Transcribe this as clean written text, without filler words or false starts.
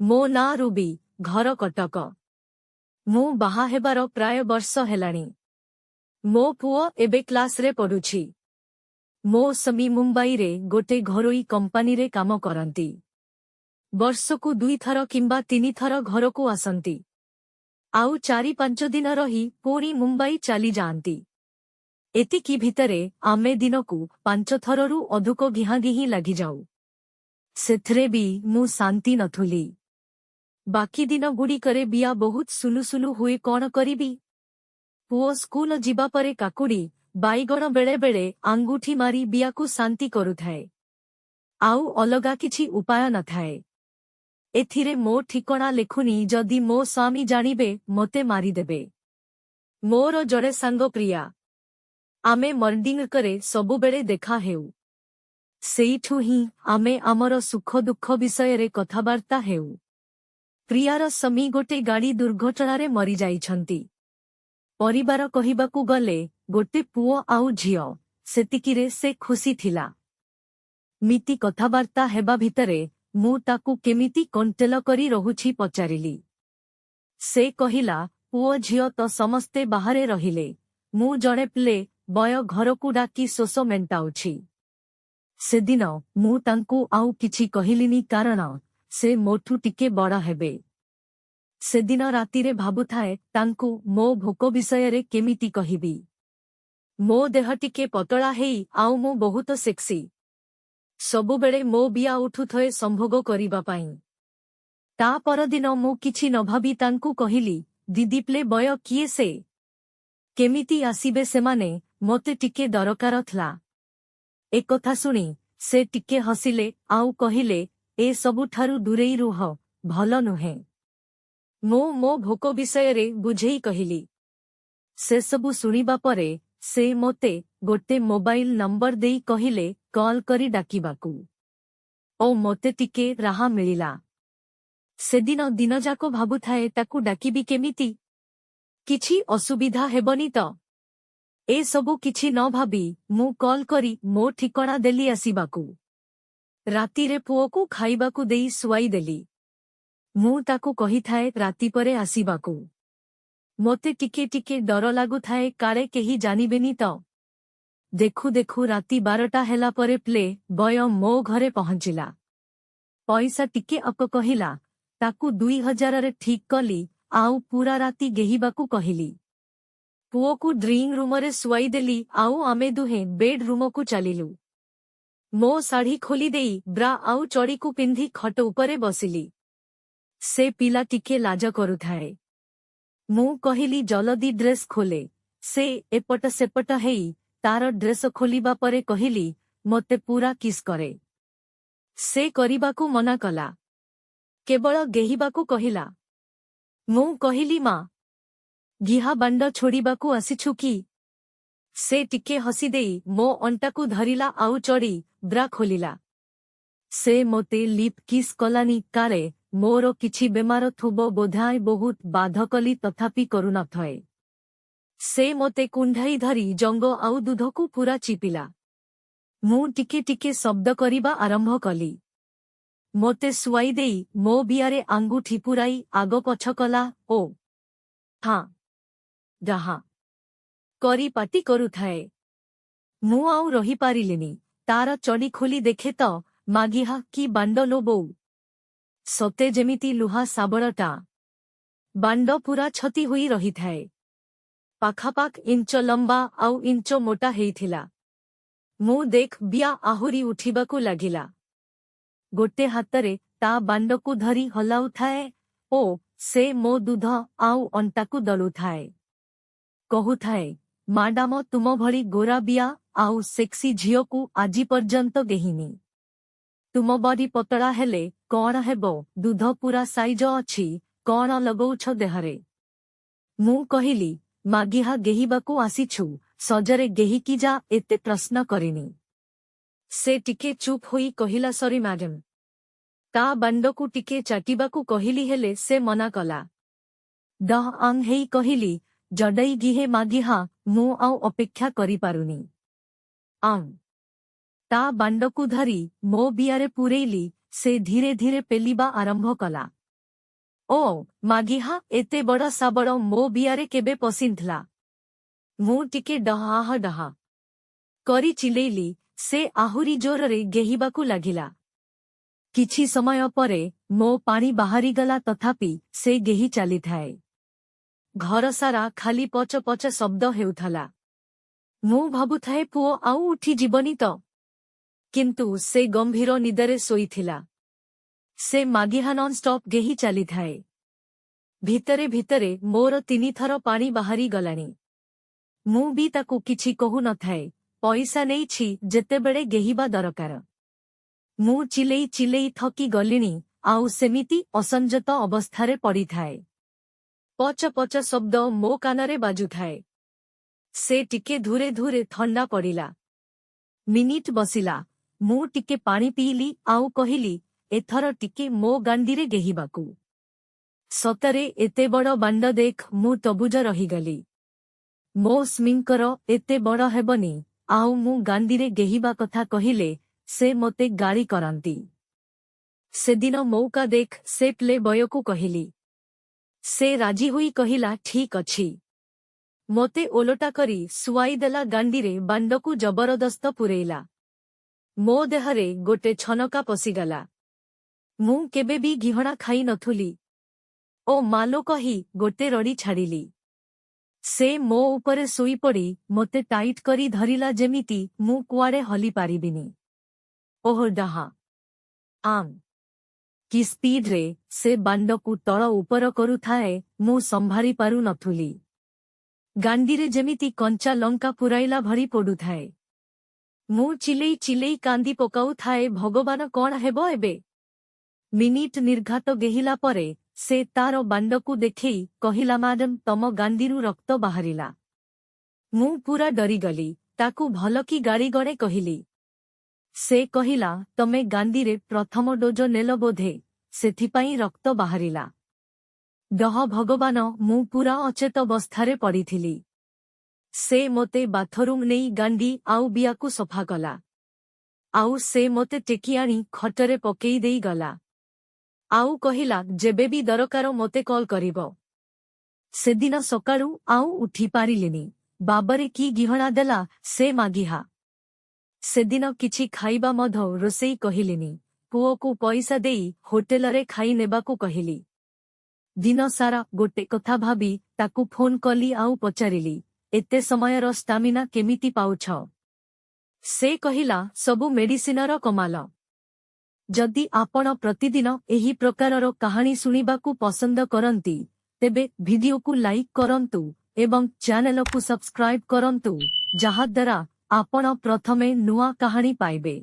मो ना रूबी, घर कटक। मु बाहा हेबार प्राय वर्ष हेलाणी। मो पुओ एबे क्लास रे पढ़ुछि। मो समी मुंबई रे गोटे घरोई कंपनी रे काम करंती। वर्षकु 2 थर किंबा 3 थर घरकु आसंती। आउ 4-5 दिन रही पुणी मुंबई चली जाती। एतिकी भितरे आमे दिनकु 5 थररु अधिक घिहाघिही लागि जाऊ। सेथरे भी मु शांति नथुली। बाकी दिन गुड़िकरे बिया बहुत सुलुसुलु हुए कौन करिबी। पुओ स्कूल जिबा परे काकुड़ी बाईगण बेले बेले आंगुठी मारी बियाकु शांति करुथाए। आउ अलगा किछि उपाय न थाए। एथिरे मो ठिकणा लेखुनी जदि मो स्वामी जानिबे मते मारिदेबे। मोर जड़े सांग प्रिया। आमे मर्डिंग करे सबु बेले देखा हेउ। सेइठु ही आमे आमर सुख दुख विषय रे कथाबार्ता हेउ। प्रियार समी गोटे गाड़ी दुर्घटना मरी जाइछंती। परिवार कहिबाकू गले गोटे पुओ आउ झियो, सेतिकिरे से खुशी थिला। मिति कथाबार्ता हेबा भितरे मु ताकू केमिति कंटेल करी रहुछि पचारिली। से कहिला पुओ झियो तो समस्ते बाहरे रहिले, मु जणे प्ले बय घरकू डाकी शोष मेंटाउछि। सेदिन मु तांकू आउ किछि कहिलिनी कारण से मोठू टिके बड़ा हेबे। सेदिन रातिरे भाबुथाए तांकू मो भोक विषय केमिति कहिबी। मो देह टिके पतला हेई आउ मु बहुत सेक्सी। सबुबेले मो बिया उठुथए संभोग करिबा पाई। ता परदिन मु किछि न भाबी तांकू कहिली, दीदी प्ले बय किए से? केमिति आसीबे सेमाने, मोते टिके दरकार थला। ए कथा सुनी से टिके हसिले आउ कहिले, ए सबुठारु दूरेई रुह, भल नुहे। मो भोक विषय रे बुझेई कहिली। से सबु सुनिबा परे से मोते गोटे मोबाइल नंबर देई कहिले कॉल करी डाकिबाकू। ओ मोते टिके राहा मिलिला। सेदिन दिन जाको भाबुथाए ताकू डाकिबी केमिति? किछि असुविधा हेबनी तो? ए सबु किछि न भाबी मु कॉल करी मो ठिकणा देली आसीबाकू। रातिरे पुओकू खाइबाकू देई सुआई देली। मु ताकू कहिथाए राति परे आसीबाकू। मोते टिके टिके डर लागुथाए काले केही जानिबेनी तो। देखु देखु राति 12टा हेला परे प्ले बय मो घरे पहुंचिला। पैसा टिके अक कहिला, ताकू 2000 रे ठीक कली आउ पूरा राति गेहिबाकू कहिली। पुओकू ड्रिंग रूमरे सुआई देली आउ आमे दुहे बेड रूमकू चलिलु। मो साड़ी खोली देई ब्रा आउ चड़ीकू पिंधी खट उपरे बसिली। से पिला टिके लाज करुथाए। मु कहिली जलदी ड्रेस खोले। से एपट सेपट हेई तार ड्रेस खोलिबा परे कहिली, मोते पूरा किस करे। से करिबाकू मना कला। केवल गेहिबाकू कहिला। मु कहिली मां, गिहा बांड छोड़िबाकू आसिछु की? से टिके हसी देई मो अंटाकू धरिला आउ चढ़ी ब्रा खोलिला। से मोते लिप किस कलानी कारे मोर किछि बेमार थुबो बोधाय बहुत बाध कली तथापि करुना थए। से मोते कुंढाई धरी जंग आउ दूधकू पूरा चिपिला। मु टिके टिके शब्द करिबा आरंभ कली। मोते सुआई देई मो बियारे आंगुठी पुराई आग पछ कला ओ हाँ जहा करी पाटी करुथाए। मु आउ रही पारिलिनी। तार चड़ी खोली देखे तो मागिहा की बांड लो बोउ। सते जेमिति लुहा साबड़टा। बांड पूरा छती हुई रही थाए। पाखापाख इंच लंबा आउ इंच मोटा हेइथिला। मु देख बिया आहुरी उठिबाकू लागिला। गोटे हातरे ता बांडकू धरी हलाउ थाए ओ से मो दूध आउ अंटाकू दलु थाए। कहु थाए, माडाम तुम भली गोरा बिया आउ सेक्सी झियोकू आजी पर्यंत गेहिनी। तुम बड़ी पतला हेले कौन हेबो, दूध पूरा साइज अछि, कौन लगौछ देहरे? मु कहिली, मागिहा गेहिबाकू आसिछु, सजरे गेहिकी जा एते प्रश्न करिनी। से टिके चुप होई कहिला सरी मैडम। ता बांडकू टिके चाटिबाकू कहिली हेले से मना कला। दह आंग हेई कहिली, जडई गिहे मागिहा मु आउ अपेक्षा करी पारुनी। आंग ता बांडकू धरी मो बियारे पुरेली। से धीरे धीरे पेलिबा आरंभ कला। ଓ ମାଗିହା ଏତେ ବଡ଼ ଶାବଳ ମୋ ବିଆରେ କେବେ ପଶିଥିଲା? ମୁଁ ଟିକେ ଡହା କରି ଚିଲେଇଲି। ସେ ଆହୁରି ଜୋରରେ ଗେହିବାକୁ ଲାଗିଲା। କିଛି ସମୟ ପରେ ମୋ ପାଣି ବାହାରିଗଲା, ତଥାପି ସେ ଗେହି ଚାଲିଥାଏ। ଘର ସାରା ଖାଲି ପଚ ପଚ ଶବ୍ଦ ହେଉଥିଲା। ମୁଁ ଭାବୁଥାଏ ପୁଅ ଆଉ ଉଠି ଯିବନି ତ? କିନ୍ତୁ ସେ ଗମ୍ଭୀର ନିଦରେ ଶୋଇଥିଲା। ସେ ମାଗିହା ନନ୍‌ଷ୍ଟପ୍ ଗେହି ଚାଲିଥାଏ। ଭିତରେ ଭିତରେ ମୋର 3 ଥର ପାଣି ବାହାରି ଗଲାଣି। ମୁଁ ବି ତାକୁ କିଛି କହୁନଥାଏ। ପଇସା ନେଇଛି ଯେତେବେଳେ ଗେହିବା ଦରକାର। ମୁଁ ଚିଲେଇ ଚିଲେଇ ଥକି ଗଲିଣି, ଆଉ ସେମିତି ଅସଂଯତ ଅବସ୍ଥାରେ ପଡ଼ିଥାଏ। ପଚ ପଚ ଶବ୍ଦ ମୋ କାନରେ ବାଜୁଥାଏ। ସେ ଟିକେ ଧୂରେ ଧୂରେ ଥଣ୍ଡା ପଡ଼ିଲା। ମିନିଟ୍ ବସିଲା। ମୁଁ ଟିକେ ପାଣି ପିଇଲି ଆଉ କହିଲି, ଏଥର ଟିକେ ମୋ ଗାଣ୍ଡିରେ ଗେହିବାକୁ। ସତରେ ଏତେ ବଡ଼ ବାଣ୍ଡ ଦେଖ, ମୁଁ ତବୁଜ ରହିଗଲି। ମୋ ସ୍ମିଙ୍କର ଏତେ ବଡ଼ ହେବନି, ଆଉ ମୁଁ ଗାଣ୍ଡିରେ ଗେହିବା କଥା କହିଲେ ସେ ମୋତେ ଗାଳି କରନ୍ତି। ସେଦିନ ମଉକା ଦେଖ ସେ ପ୍ଲେ ବୟକୁ କହିଲି। ସେ ରାଜି ହୋଇ କହିଲା ଠିକ୍ ଅଛି। ମୋତେ ଓଲଟା କରି ଶୁଆଇଦେଲା, ଗାଣ୍ଡିରେ ବାଣ୍ଡକୁ ଜବରଦସ୍ତ ପୂରେଇଲା। ମୋ ଦେହରେ ଗୋଟେ ଛନକା ପଶିଗଲା। ମୁଁ କେବେ ବି ଘିହଣା ଖାଇ ନଥିଲି। ଓ ମାଲୋ କହି ଗୋଟେ ରଡ଼ି ଛାଡ଼ିଲି। ସେ ମୋ ଉପରେ ଶୋଇପଡ଼ି ମୋତେ ଟାଇଟ୍ କରି ଧରିଲା, ଯେମିତି ମୁଁ କୁଆଡ଼େ ହଲି ପାରିବିନି। ଓହ ଡାହା! ଆମ୍! କି ସ୍ପିଡ୍‌ରେ ସେ ବାଣ୍ଡକୁ ତଳ ଉପର କରୁଥାଏ, ମୁଁ ସମ୍ଭାଳି ପାରୁ ନଥିଲି। ଗାଣ୍ଡିରେ ଯେମିତି କଞ୍ଚା ଲଙ୍କା ପୁରାଇଲା ଭଳି ପଡ଼ୁଥାଏ। ମୁଁ ଚିଲେଇ ଚିଲେଇ କାନ୍ଦି ପକାଉଥାଏ, ଭଗବାନ କ'ଣ ହେବ ଏବେ? ମିନିଟ୍ ନିର୍ଘାତ ଗେହିଲା ପରେ ସେ ତାର ବାଣ୍ଡକୁ ଦେଖେଇ କହିଲା, ମ୍ୟାଡମ୍, ତମ ଗାଣ୍ଡିରୁ ରକ୍ତ ବାହାରିଲା। ମୁଁ ପୁରା ଡରିଗଲି। ତାକୁ ଭଲକି ଗାଳି ଗଣେ କହିଲି। ସେ କହିଲା, ତମେ ଗାଣ୍ଡିରେ ପ୍ରଥମ ଡୋଜ ନେଲ ବୋଧେ, ସେଥିପାଇଁ ରକ୍ତ ବାହାରିଲା। ଡହ ଭଗବାନ! ମୁଁ ପୁରା ଅଚେତବସ୍ଥାରେ ପଡ଼ିଥିଲି। ସେ ମୋତେ ବାଥରୁମ୍ ନେଇ ଗାଣ୍ଡି ଆଉ ବିଆକୁ ସଫା କଲା। ଆଉ ସେ ମୋତେ ଟେକି ଆଣି ଖଟରେ ପକେଇ ଦେଇ ଗଲା। ଆଉ କହିଲା, ଯେବେ ବି ଦରକାର ମୋତେ କଲ୍ କରିବ। ସେଦିନ ସକାଳୁ ଆଉ ଉଠି ପାରିଲିନି। ବାବାରେ କି ଗିହଣା ଦେଲା ସେ ମାଗିହା। ସେଦିନ କିଛି ଖାଇବା ମଧ୍ୟ ରୋଷେଇ କହିଲିନି। ପୁଅକୁ ପଇସା ଦେଇ ହୋଟେଲରେ ଖାଇ ନେବାକୁ କହିଲି। ଦିନ ସାରା ଗୋଟେ କଥା ଭାବି ତାକୁ ଫୋନ୍ କଲି ଆଉ ପଚାରିଲି, ଏତେ ସମୟର ଷ୍ଟାମିନା କେମିତି ପାଉଛ? ସେ କହିଲା, ସବୁ ମେଡିସିନର କମାଲ। ଯଦି ଆପଣ ପ୍ରତିଦିନ ଏହି ପ୍ରକାରର କାହାଣୀ ଶୁଣିବାକୁ ପସନ୍ଦ କରନ୍ତି, ତେବେ ଭିଡିଓକୁ ଲାଇକ୍ କରନ୍ତୁ ଏବଂ ଚ୍ୟାନେଲକୁ ସବସ୍କ୍ରାଇବ୍ କରନ୍ତୁ, ଯାହାଦ୍ୱାରା ଆପଣ ପ୍ରଥମେ ନୂଆ କାହାଣୀ ପାଇବେ।